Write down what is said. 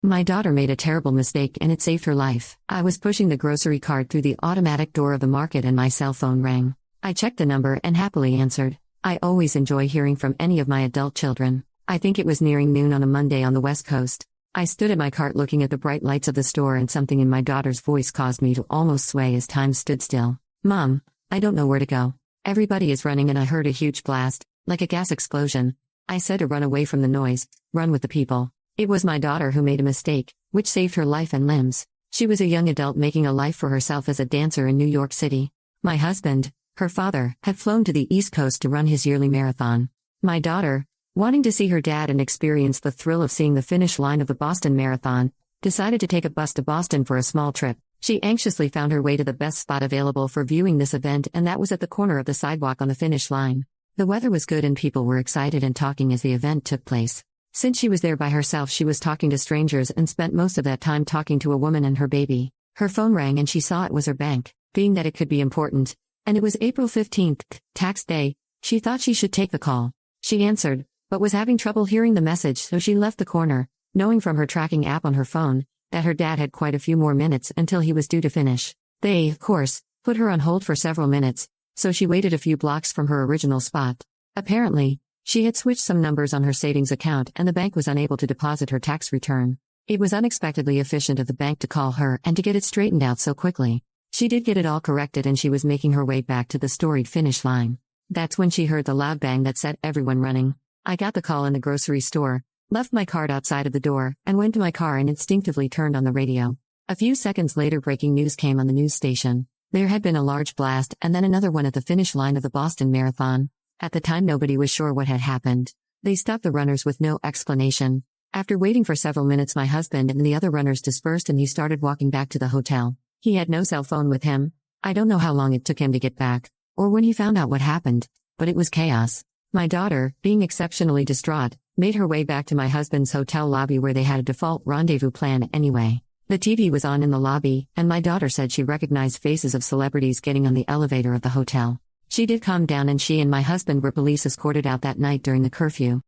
My daughter made a terrible mistake and it saved her life. I was pushing the grocery cart through the automatic door of the market and my cell phone rang. I checked the number and happily answered. I always enjoy hearing from any of my adult children. I think it was nearing noon on a Monday on the West Coast. I stood at my cart looking at the bright lights of the store and something in my daughter's voice caused me to almost sway as time stood still. Mom, I don't know where to go. Everybody is running and I heard a huge blast, like a gas explosion. I said to run away from the noise, run with the people. It was my daughter who made a mistake, which saved her life and limbs. She was a young adult making a life for herself as a dancer in New York City. My husband, her father, had flown to the East Coast to run his yearly marathon. My daughter, wanting to see her dad and experience the thrill of seeing the finish line of the Boston Marathon, decided to take a bus to Boston for a small trip. She anxiously found her way to the best spot available for viewing this event, and that was at the corner of the sidewalk on the finish line. The weather was good and people were excited and talking as the event took place. Since she was there by herself, she was talking to strangers and spent most of that time talking to a woman and her baby. Her phone rang and she saw it was her bank, being that it could be important. And it was April 15th, tax day. She thought she should take the call. She answered, but was having trouble hearing the message, so she left the corner, knowing from her tracking app on her phone that her dad had quite a few more minutes until he was due to finish. They, of course, put her on hold for several minutes, so she waited a few blocks from her original spot. Apparently, she had switched some numbers on her savings account and the bank was unable to deposit her tax return. It was unexpectedly efficient of the bank to call her and to get it straightened out so quickly. She did get it all corrected and she was making her way back to the storied finish line. That's when she heard the loud bang that set everyone running. I got the call in the grocery store, left my card outside of the door, and went to my car and instinctively turned on the radio. A few seconds later, breaking news came on the news station. There had been a large blast and then another one at the finish line of the Boston Marathon. At the time, nobody was sure what had happened. They stopped the runners with no explanation. After waiting for several minutes, my husband and the other runners dispersed and he started walking back to the hotel. He had no cell phone with him. I don't know how long it took him to get back, or when he found out what happened, but it was chaos. My daughter, being exceptionally distraught, made her way back to my husband's hotel lobby where they had a default rendezvous plan anyway. The TV was on in the lobby, and my daughter said she recognized faces of celebrities getting on the elevator of the hotel. She did calm down and she and my husband were police escorted out that night during the curfew.